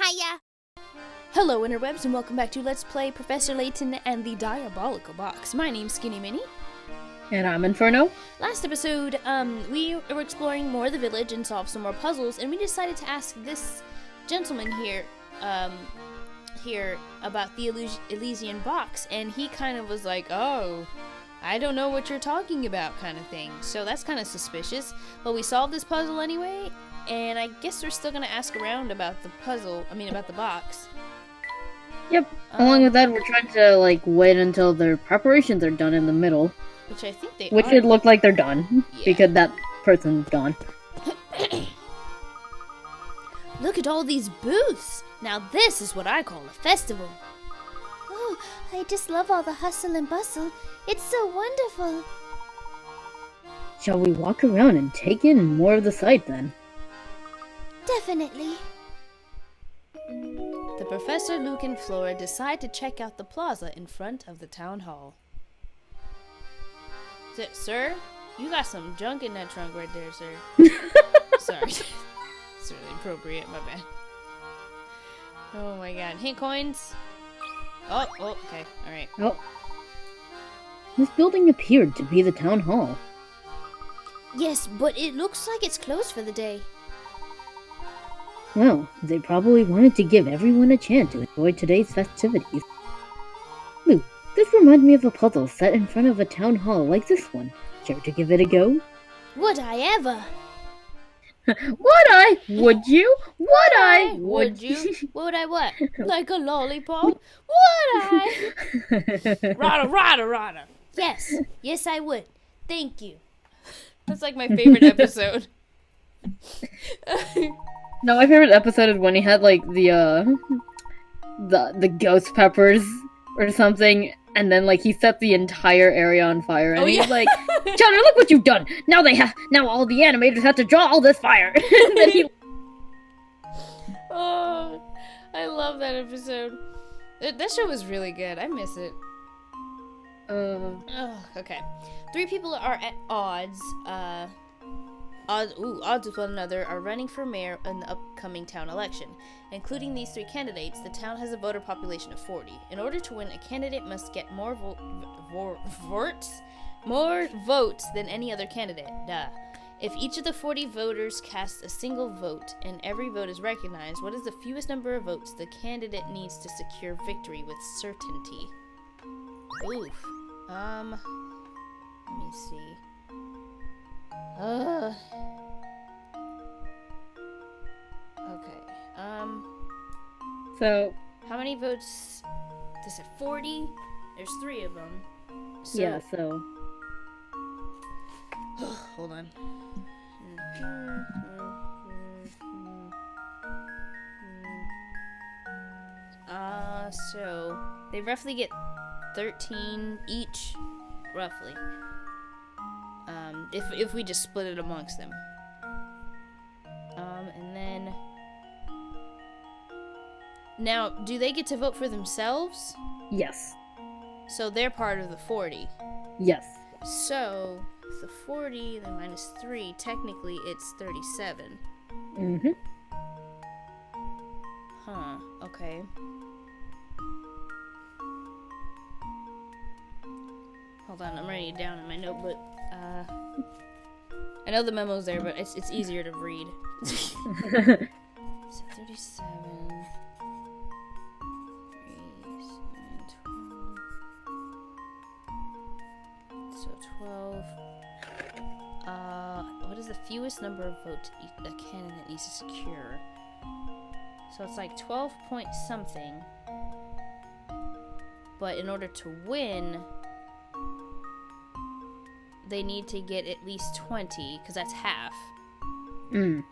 Hiya! Hello interwebs and welcome back to Let's Play Professor Layton and the Diabolical Box. My name's SkiniMini. And I'm Inferno. Last episode, we were exploring more of the village and solved some more puzzles, and we decided to ask this gentleman here, about the Elysian box, and he kind of was like, oh, I don't know what you're talking about kind of thing. So that's kind of suspicious, but we solved this puzzle anyway, and I guess we're still gonna ask around about the about the box. Yep. Along with that, we're trying to, wait until their preparations are done in the middle. Which I think they Which are. it looked like they're done. Yeah. Because that person's gone. Look at all these booths! Now this is what I call a festival. Oh, I just love all the hustle and bustle. It's so wonderful. Shall we walk around and take in more of the sight then? Definitely. The Professor, Luke, and Flora decide to check out the plaza in front of the town hall. Sir, you got some junk in that trunk right there, sir. Sorry. It's really appropriate, my bad. Oh my god. Hint coins? Oh, okay. Alright. Oh. This building appeared to be the town hall. Yes, but it looks like it's closed for the day. Well, they probably wanted to give everyone a chance to enjoy today's festivities. Luke, this reminds me of a puzzle set in front of a town hall like this one. Care to give it a go? Would I ever? Would you? Would you? Would I what? Like a lollipop? Would I? Rada. Yes, I would. Thank you. That's like my favorite episode. No, my favorite episode is when he had the ghost peppers or something, and then he set the entire area on fire, and he's like, "Chandler, look what you've done! Now all the animators have to draw all this fire." And then he. Oh, I love that episode. That show was really good. I miss it. Okay. 3 people are at odds. Odds with one another are running for mayor in the upcoming town election. Including these 3 candidates, the town has a voter population of 40. In order to win, a candidate must get more votes than any other candidate. Duh. If each of the 40 voters casts a single vote and every vote is recognized, what is the fewest number of votes the candidate needs to secure victory with certainty? Oof. Let me see. Okay. So. How many votes? This is 40. There's 3 of them. So, yeah. So. Hold on. So they roughly get 13 each, roughly. If we just split it amongst them. And then now, do they get to vote for themselves? Yes. So they're part of the 40. Yes. So the 40 then minus 3, technically it's 37. Mm-hmm. Huh. Okay. Hold on, I'm writing it down in my notebook. I know the memo's there, but it's easier to read. So 37. 3, 7, 12. So 12. What is the fewest number of votes a candidate needs to secure? So it's 12 point something. But in order to win, they need to get at least 20, because that's half. But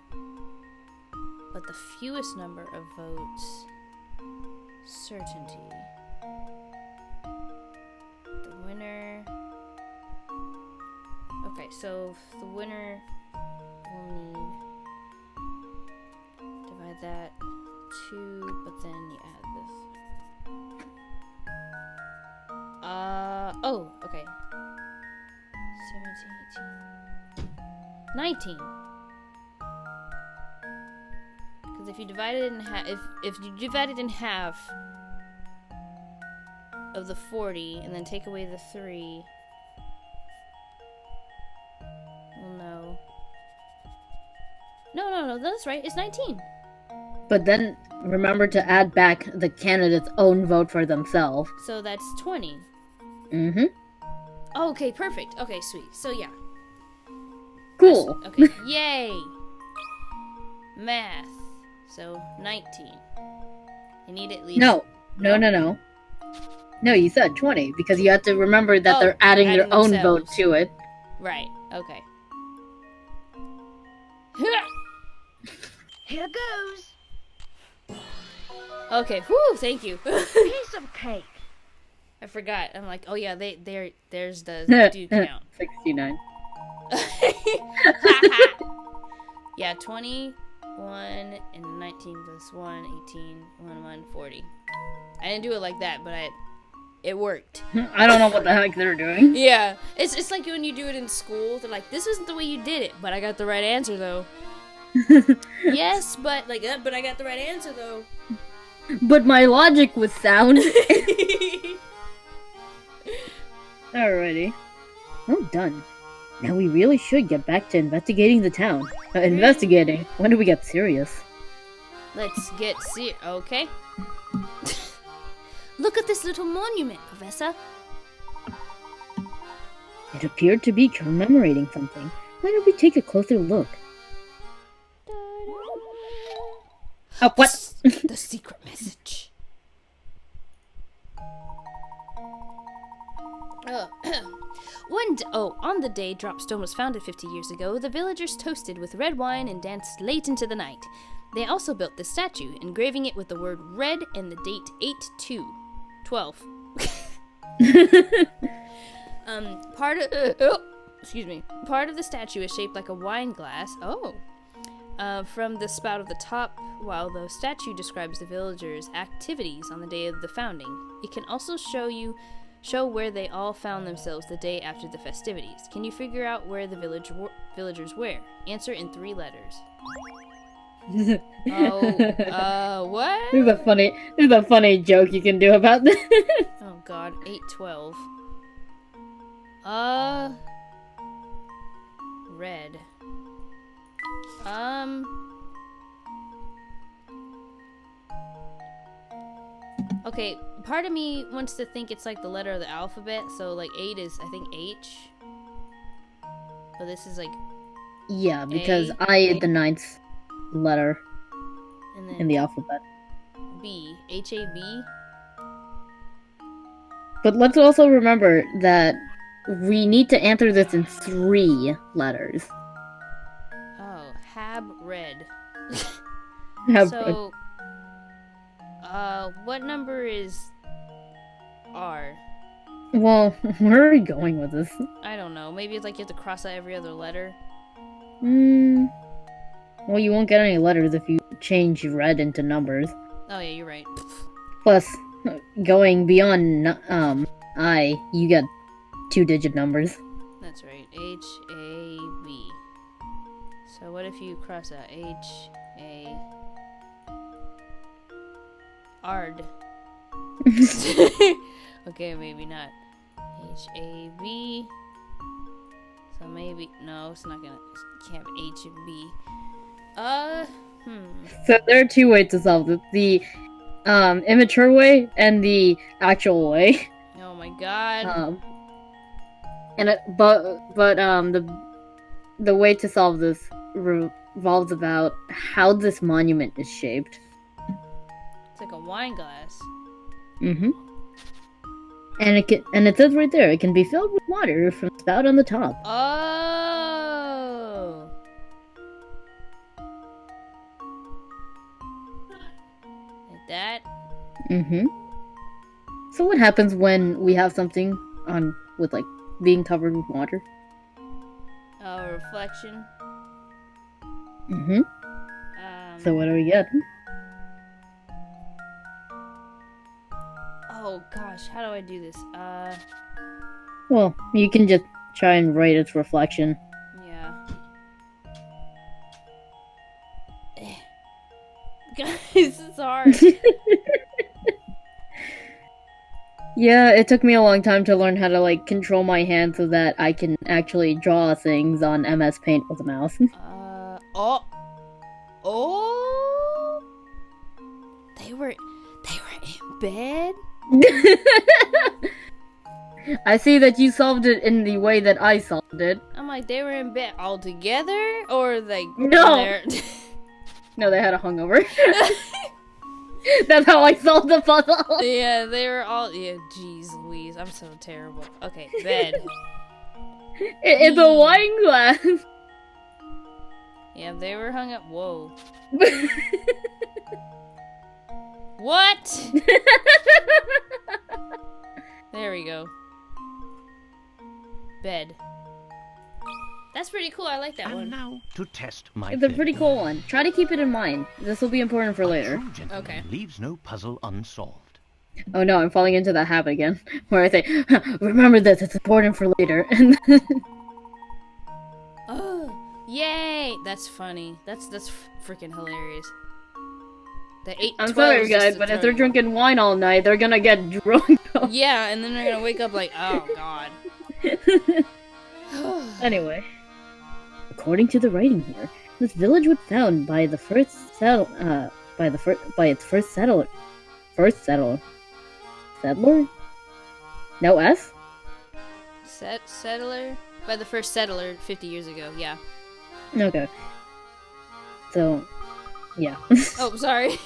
the fewest number of votes, certainty. The winner. Okay, so the winner will need, divide that 2, but then you add this. Okay. 17, 18, 19. Because if you divide it in half, if you divide it in half of the 40 and then take away the 3, well, no. No, that's right. It's 19. But then remember to add back the candidate's own vote for themselves. So that's 20. Mm-hmm. Oh, okay, perfect. Okay, sweet. So yeah. Cool. Okay, yay! Math. So 19. I need at least. No, you said 20 because you have to remember that they're adding their own vote to it. Right. Okay. Here goes. Okay. Whew. Thank you. Piece of cake. I forgot. I'm like, oh yeah, there's the do count. 69. Yeah, 21 and 19 plus 1, 18, 1, 40. I didn't do it like that, but it worked. I don't know what the heck they're doing. Yeah, it's like when you do it in school. They're like, this isn't the way you did it, but I got the right answer though. Yes, but but I got the right answer though. But my logic was sound. Alrighty. Well done. Now we really should get back to investigating the town. Investigating? When do we get serious? Let's get okay. Look at this little monument, Professor. It appeared to be commemorating something. Why don't we take a closer look? Oh, what? The secret message. On the day Dropstone was founded 50 years ago, the villagers toasted with red wine and danced late into the night. They also built this statue, engraving it with the word red and the date 8/2/12. Part of the statue is shaped like a wine glass. From the spout of the top, while the statue describes the villagers' activities on the day of the founding. It can also show where they all found themselves the day after the festivities. Can you figure out where the villagers were? Answer in 3 letters. What? There's a funny joke you can do about this. Oh god, 8/12. Red. Okay, part of me wants to think it's like the letter of the alphabet, so like 8 is, I think, H. But this is like... Yeah, because I the 9th letter and then in the alphabet. B. H-A-B? But let's also remember that we need to answer this in 3 letters. Oh, Hab Red. So, what number is R? well, where are we going with this? I don't know. Maybe it's like you have to cross out every other letter. Well, you won't get any letters if you change red into numbers. Oh yeah, you're right. Plus, going beyond I, you get 2-digit numbers. That's right. H-A-B. So what if you cross out H-A... Ard. Okay, maybe not. H-A-B. So maybe... No, it's not gonna... It can't be H and B. So there are 2 ways to solve this. The immature way and the actual way. Oh my god. The way to solve this revolves about how this monument is shaped. It's like a wine glass. Mm-hmm. And it says right there, it can be filled with water from the spout on the top. Oh. Like that? Mm-hmm. So what happens when we have something on with like being covered with water? Reflection. Mm-hmm. So what do we get? Oh gosh, how do I do this? Well, you can just try and write its reflection. Yeah. Guys, it's hard. Yeah, it took me a long time to learn how to, like, control my hand so that I can actually draw things on MS Paint with a mouse. Oh. They were in bed? I see that you solved it in the way that I solved it. I'm like, they were in bed all together? Or like... No! No, they had a hungover. That's how I solved the puzzle. Yeah, they were all... Yeah, jeez Louise, I'm so terrible. Okay, bed. It's a wine glass. Yeah, they were hung up... Whoa. What? There we go. Bed. That's pretty cool. I like that And one. now to test my It's a theory. pretty cool one. Try to keep it in mind. This will be important for A later. true gentleman Okay. leaves no puzzle unsolved. Oh no, I'm falling into that habit again. Where I say, remember this, it's important for later. And Oh, yay! That's funny. That's freaking hilarious. The 8 I'm 12 sorry is just guys, a but if ton. they're drinking wine all night, they're gonna get drunk. Yeah, and then they're gonna wake up like, oh god. Anyway. According to the writing here, this village was found by the first settler. Settler? No S? Settler? By the first settler 50 years ago, yeah. Okay. So, yeah. Oh, sorry.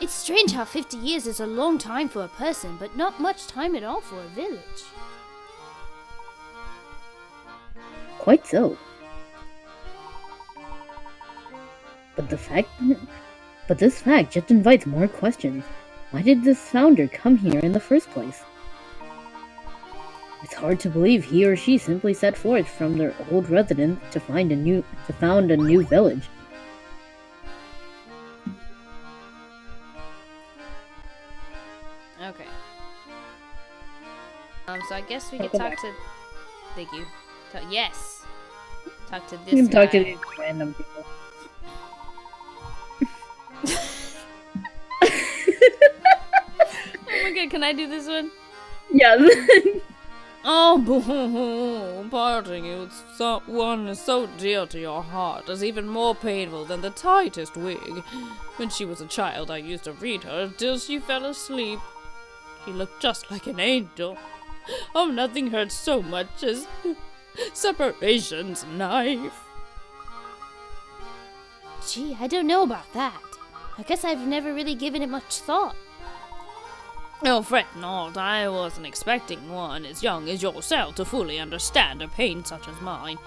It's strange how 50 years is a long time for a person, but not much time at all for a village. Quite so. But this fact just invites more questions. Why did this founder come here in the first place? It's hard to believe he or she simply set forth from their old residence to found a new village. Okay. So I guess we could Welcome talk back. to... Thank you. Yes! Talk to You this can talk to guy. these random people. Oh my god, can I do this one? Yes. Oh, parting you with someone so dear to your heart is even more painful than the tightest wig. When she was a child, I used to read her till she fell asleep. She looked just like an angel. Oh, nothing hurts so much as separation's knife. Gee, I don't know about that. I guess I've never really given it much thought. Oh, fret not, I wasn't expecting one as young as yourself to fully understand a pain such as mine.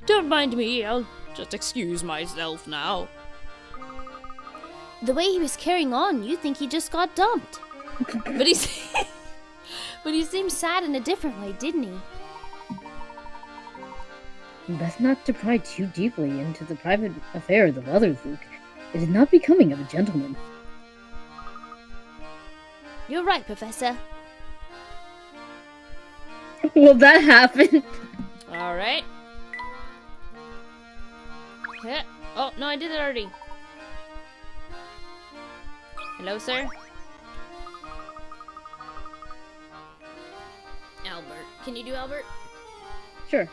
Don't mind me, I'll just excuse myself now. The way he was carrying on, you'd think he just got dumped. But he's... But he seemed sad in a different way, didn't he? Best not to pry too deeply into the private affairs of others, Luke. It is not becoming of a gentleman. You're right, Professor. Will that happen? Alright. Yeah. Oh, no, I did it already. Hello, sir? Albert. Can you do Albert? Sure.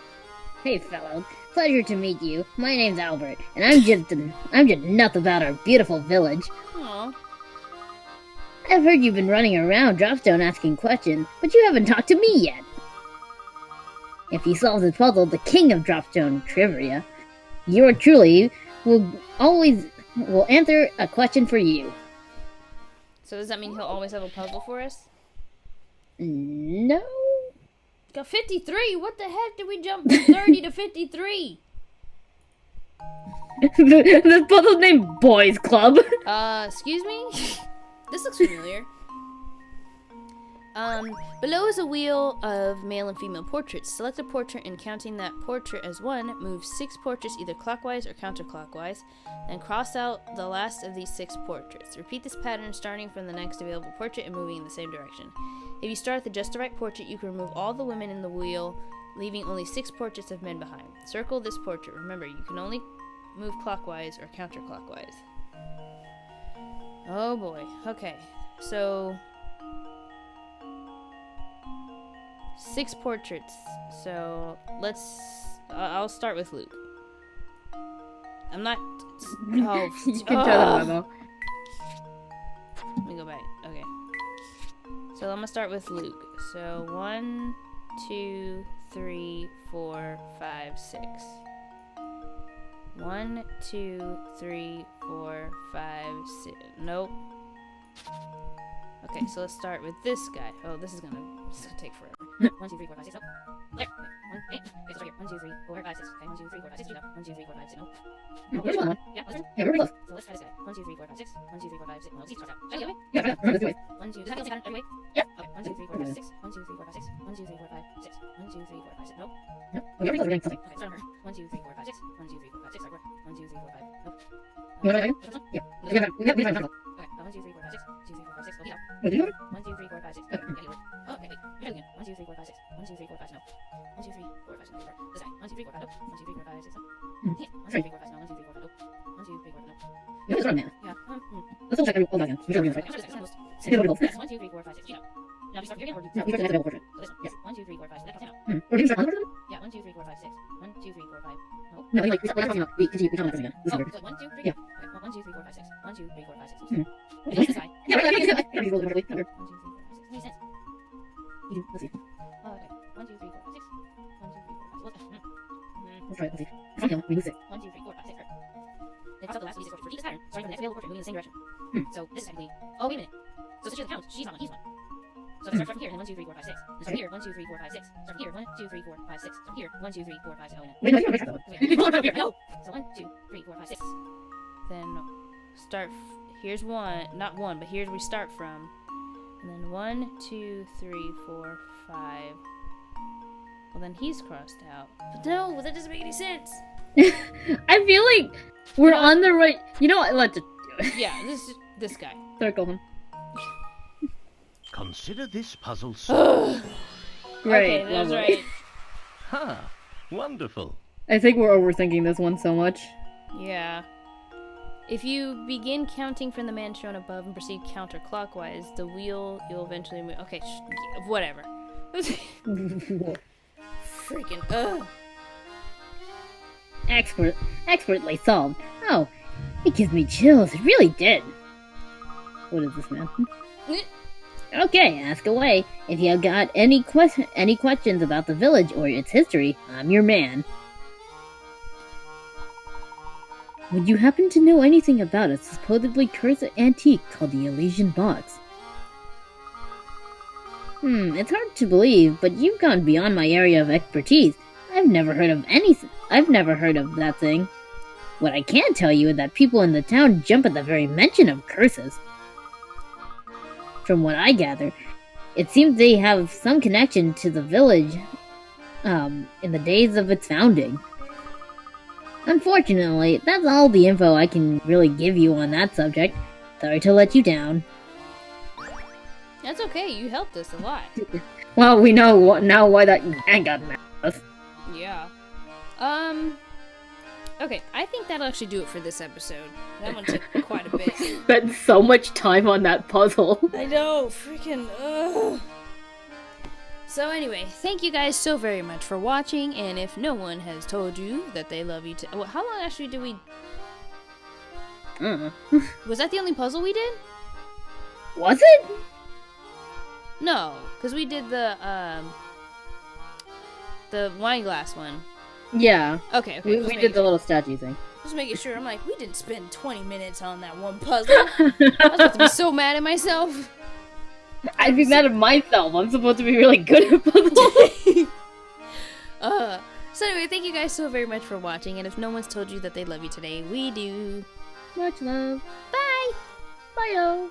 Hey, fellow. Pleasure to meet you. My name's Albert, and I'm just nuts about our beautiful village. Aw. I've heard you've been running around Dropstone asking questions, but you haven't talked to me yet. If you solve this puzzle, the king of Dropstone trivia, yours truly will answer a question for you. So does that mean he'll always have a puzzle for us? No. Got 53? What the heck did we jump from 30 to 53? The puzzle's named Boys Club. Excuse me? This looks familiar. Below is a wheel of male and female portraits. Select a portrait and counting that portrait as one, move 6 portraits either clockwise or counterclockwise, then cross out the last of these 6 portraits. Repeat this pattern starting from the next available portrait and moving in the same direction. If you start with just the right portrait, you can remove all the women in the wheel, leaving only 6 portraits of men behind. Circle this portrait. Remember, you can only move clockwise or counterclockwise. Oh boy. Okay. So 6 portraits. So let's. I'll start with Luke. I'm not. Oh. You can tell them memo. Let me go back. Okay. So I'm gonna start with Luke. So 1, 2, 3, 4, 5, 6. 1, 2, 3, 4, 5, 6. Nope. Okay, so let's start with this guy. Oh, this is gonna take forever. 1, 2, 3, 4, 5, 6. Oh, there. Okay, 1, 8. Okay, so right here. 1, 2, 3, 4, 5, 6. Okay, 1, 2, 3, 4, 5, 6. Keep up. 1, 2, 3, 4, 5, 6. No. No, there's one. Yeah, listen. Yeah, we're close. So let's try this guy. 1, 2, 3, 4, 5, 6. 1, 2, 3, 4, 5, 6. No, let's see. Start out. Should I get away? Yeah, let's do it. 1, 2. Does that feel like every way? Yep. Okay. 1, 2, 3, 4, 5, 6. 1, 2, 3, 4, 5, 6. 1, 2, 3, 4, 5, 6. 1, 2, 3, 4, 5, 6. Nope. Nope. We're close. We're doing something. Okay, start over. 1, 2, 3, 4, 5, 6. 1, 2, 3, 4, 5, 6. Start over. 1, 2, 3, 4, 5. Nope. You want to try again? This one? Yeah. This one? We have time. Okay. 1, 2, 3, 4, 5, 6. 1, 2, 3, 4, 5, 6. Go. Keep up. Wait, do you have it? 1, 2, 3, 4, 5, 6. Okay. Yeah, you work. Oh, okay, wait. You're doing it again. 1, 2, 3, 4, 5, 6. 1, 2, 3, 4, 5, no. 1, 2, 3, 4, 5, 6. No. This guy. 1, 2, 3, 4, 5, nope. 1, 2, 3, 4, 5, 6. No. Yeah. 1, 2, 3, 4, 5, no. 1, 2, 3, 4, 5, nope. 1, 2, 3, 4, 5, nope. You have this wrong, man. Yeah. Let's double check all that again. Make sure we're doing it right. I'm sure this is It's gonna be both. Yes, 1, 2, 3, 4, 5, 6. You know. Now, do you start here again, or do you No, we start to double portrait. So this one. Yes. 1, 2, 3, 4, 5, 6. That counts out. Or do you start on the person? Yeah, 1, 2, 3, 4, 5, 6. 1, 2, 3, 4, 5. Nope. No, like, we start talking about, we count on that person again. This is Oh, weird. so 1, 2, 3? Yeah. Okay, 1, 2, 3, 4, 5, 6. 1, 2, 3, 4, 5, 6. Hmm. Okay, this guy. Yeah, right, yeah, I can roll it perfectly. 1, 2, 3, 4, 5, 6. Makes sense. You do. Let's see. Oh, okay. 1, 2, 3, 4, 5, 6. 1, 2, 3, 4, 5, 6. What the? Let's try it. Let's see. It's not killing. We lose it. 1, 2, 3, 4, 5, 6. They cross out the last 6 portraits. For each pattern, starting from the next available portrait, moving in the same direction. So this is technically. Oh, wait a minute. So since you're the count, she's on one, he's one. So if I start from here, and then 1, 2, 3, 4, 5, 6. Then start here, 1, 2, 3, 4, 5, 6. Start here, 1, 2, 3, 4, 5, 6. Start here, 1, 2, 3, 4, 5, 6. Oh, no. Wait, no, you don't make that one. Wait, no. So 1, 2, 3, 4, 5, 6. Then start. Here's one, not one, but here's where we start from. And then 1, 2, 3, 4, 5. Well, then he's crossed out. But no, that doesn't make any sense. I feel like we're on the right. You know what? Let's just do it. Yeah, this guy. Circle him. Consider this puzzle solved. Great. Okay, that's love it. right. Ha! Wonderful. I think we're overthinking this one so much. Yeah. If you begin counting from the man shown above and proceed counterclockwise, the wheel you'll eventually move. Okay, whatever. Freaking ugh. Expertly solved. Oh, it gives me chills. It really did. What is this, man? Okay, ask away. If you got any questions about the village or its history, I'm your man. Would you happen to know anything about a supposedly cursed antique called the Elysian Box? It's hard to believe, but you've gone beyond my area of expertise. I've never heard of that thing. What I can tell you is that people in the town jump at the very mention of curses. From what I gather, it seems they have some connection to the village, in the days of its founding. Unfortunately, that's all the info I can really give you on that subject. Sorry to let you down. That's okay, you helped us a lot. Well, we know now why that man got mad at us. Yeah. Okay, I think that'll actually do it for this episode. That one took quite a bit. Spent so much time on that puzzle. I know, freaking ugh. So anyway, thank you guys so very much for watching, and if no one has told you that they love you well, how long actually did we... Was that the only puzzle we did? Was it? No, because we did the wine glass one. Yeah. Okay, We did the little statue thing. Just making sure. I'm like, we didn't spend 20 minutes on that one puzzle. I was about to be so mad at myself. I'd be mad at myself. I'm supposed to be really good at puzzles. So anyway, thank you guys so very much for watching, and if no one's told you that they love you today, we do. Much love. Bye! Bye-o.